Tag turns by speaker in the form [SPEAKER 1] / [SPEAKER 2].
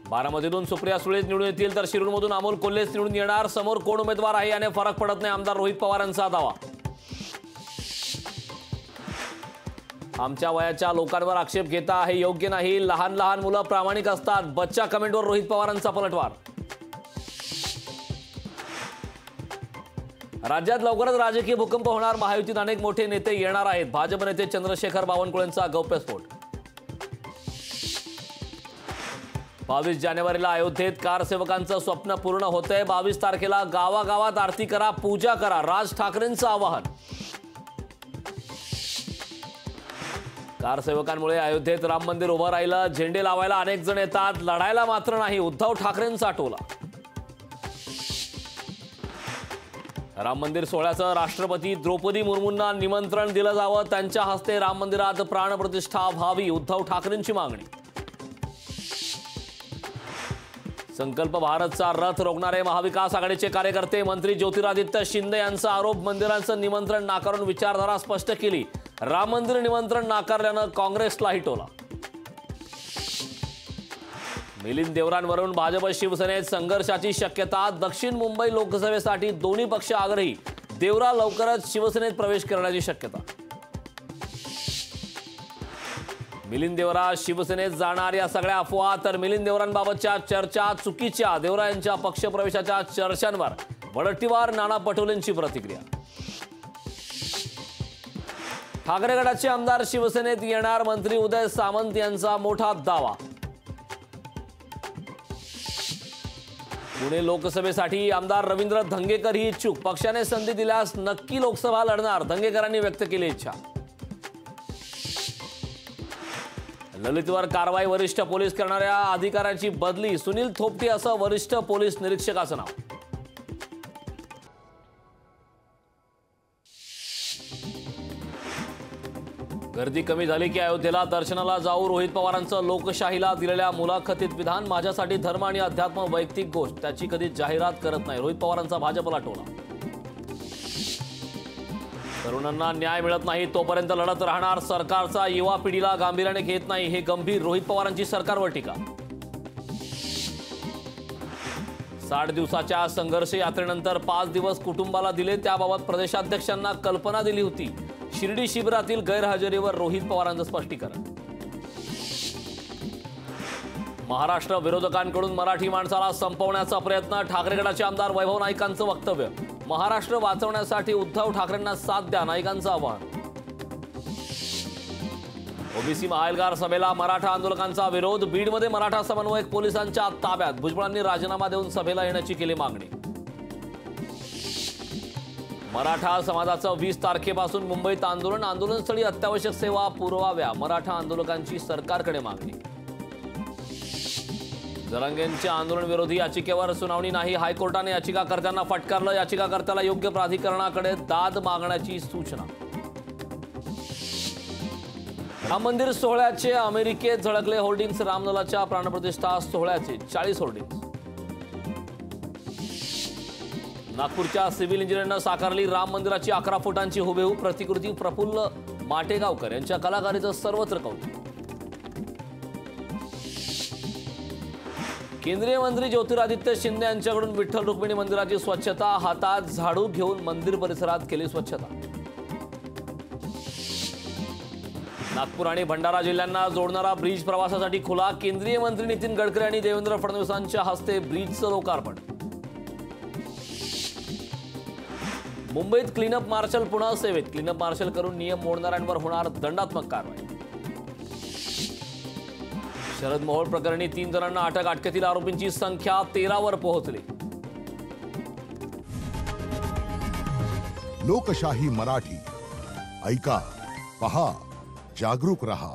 [SPEAKER 1] बारामतीतून सुप्रिया सुळेच निवडून येतील तर शिरूरमधून अमोल कोल्हेच निवडून येणार। समोर कोण उमेदवार आहे याने फरक पडत नाही, आमदार रोहित पवारांचा दावा। आमच्या वयाच्या लोकांवर आक्षेप घेता हे योग्य नाही, लहान लहान मुलं प्रामाणिक असतात, बच्चा कमेंटवर रोहित पवारांचा पलटवार। राज्यात लवकरच राजकीय भूकंप होणार, महायुतीत अनेक मोठे नेते येणार आहेत, भाजप नेते चंद्रशेखर बावनकुळेंचा गौप्यस्फोट। 22 जानेवारीला अयोध्येत कारसेवकांचं स्वप्न पूर्ण होतंय, 22 तारखेला गावागावात आरती करा, पूजा करा, राज ठाकरेंचं आवाहन। कारसेवकांमुळे अयोध्येत राम मंदिर उभं राहिलं, झेंडे लावायला अनेक जण येतात, लढायला मात्र नाही, उद्धव ठाकरेंचा टोला। राम मंदिर सोहळ्याचं राष्ट्रपती द्रौपदी मुर्मूंना निमंत्रण दिलं जावं, त्यांच्या हस्ते राम मंदिरात प्राणप्रतिष्ठा व्हावी, उद्धव ठाकरेंची मागणी। संकल्प भारतचा रथ रोखणारे महाविकास आघाडीचे कार्यकर्ते, मंत्री ज्योतिरादित्य शिंदे यांचा आरोप, मंदिरांचं निमंत्रण नाकारून विचारधारा स्पष्ट केली, राम मंदिर निमंत्रण नाकारल्यानं काँग्रेसलाही टोला। मिलिंद देवरांवरून भाजप शिवसेनेत संघर्षाची शक्यता, दक्षिण मुंबई लोकसभेसाठी दोन्ही पक्ष आग्रही, देवरा लवकरच शिवसेनेत प्रवेश करण्याची शक्यता। मिलिंद देवरा शिवसेनेत जाणार या सगळ्या अफवा, तर मिलिंद देवरांबाबतच्या चर्चा चुकीच्या, देवरा यांच्या पक्षप्रवेशाच्या चर्चांवर वडट्टीवार नाना पटोलेंची प्रतिक्रिया। ठाकरे गटाचे आमदार शिवसेनेत येणार, मंत्री उदय सामंत यांचा मोठा दावा। पुणे लोकसभेसाठी आमदार रवींद्र धंगेकर ही इच्छुक, पक्षाने संधी दिल्यास नक्की लोकसभा लढणार, धंगेकरांनी व्यक्त केली इच्छा। ललितवर कारवाई, वरिष्ठ पोलीस करणाऱ्या अधिकाऱ्याची बदली, सुनील थोपटे असं वरिष्ठ पोलीस निरीक्षकाचं नाव। गर्दी कमी झाली की अयोध्येला दर्शनाला जाऊ, रोहित पवारांचं लोकशाहीला दिलेल्या मुलाखतीत विधान, माझ्यासाठी धर्म आणि अध्यात्म वैयक्तिक गोष्ट, त्याची कधी जाहिरात करत नाही, रोहित पवारांचा भाजपला टोला। तरुणांना न्याय मिळत नाही तोपर्यंत लढत राहणार, सरकारचा युवा पिढीला गांभीर्याने घेत नाही, हे गंभीर, रोहित पवारांची सरकारवर टीका। 60 दिवसाच्या संघर्ष यात्रेनंतर 5 दिवस कुटुंबाला दिले, त्याबाबत प्रदेशाध्यक्षांना कल्पना दिली होती, शिर्डी शिबिरातील गैरहजेरीवर रोहित पवारांचं स्पष्टीकरण। महाराष्ट्र विरोधकांकडून मराठी माणसाला संपवण्याचा प्रयत्न, ठाकरे गटाचे आमदार वैभव नाईकांचं वक्तव्य, महाराष्ट्र वाचवण्यासाठी उद्धव ठाकरेंना साथ द्या, नाईकांचं आवाहन। ओबीसी महाएल्गार सभेला मराठा आंदोलकांचा विरोध, बीडमध्ये मराठा समन्वयक पोलिसांच्या ताब्यात, भुजबळांनी राजीनामा देऊन सभेला येण्याची केली मागणी। मराठा समाजाचं 20 तारखेपासून मुंबईत आंदोलन, आंदोलनस्थळी अत्यावश्यक सेवा पुरवाव्या, मराठा आंदोलकांची सरकारकडे मागणी। जरांगेंच्या आंदोलन विरोधी याचिकेवर सुनावणी नाही, हायकोर्टाने याचिकाकर्त्यांना फटकारलं, याचिकाकर्त्याला योग्य प्राधिकरणाकडे दाद मागण्याची सूचना। राम मंदिर सोहळ्याचे अमेरिकेत झळकले होर्डिंग्स, रामललाच्या प्राणप्रतिष्ठा सोहळ्याचे 40 होर्डिंग्स। नागपूरच्या सिव्हिल इंजिनियरनं साकारली राम मंदिराची 11 फुटांची हुबेहूब प्रतिकृती, प्रफुल्ल माटेगावकर यांच्या कलाकारीचं सर्वत्र कौतुक। केंद्रीय मंत्री ज्योतिरादित्य शिंदे यांच्याकडून विठ्ठल रुक्मिणी मंदिराची स्वच्छता, हातात झाडू घेऊन मंदिर परिसरात केली स्वच्छता। नागपूर आणि भंडारा जिल्ह्यांना जोडणारा ब्रिज प्रवासासाठी खुला, केंद्रीय मंत्री नितीन गडकरी आणि देवेंद्र फडणवीसांच्या हस्ते ब्रिजचं लोकार्पण। मुंबईत क्लीनअप मार्शल पुन्हा सेवेत, क्लीनअप मार्शल करून नियम मोडणाऱ्यांवर होणार दंडात्मक कारवाई। शरद मोहोळ प्रकरणी 3 जणांना अटक, अटकेतील आरोपींची संख्या 13 वर पोहोचली।
[SPEAKER 2] लोकशाही मराठी ऐका, पहा, जागरूक रहा।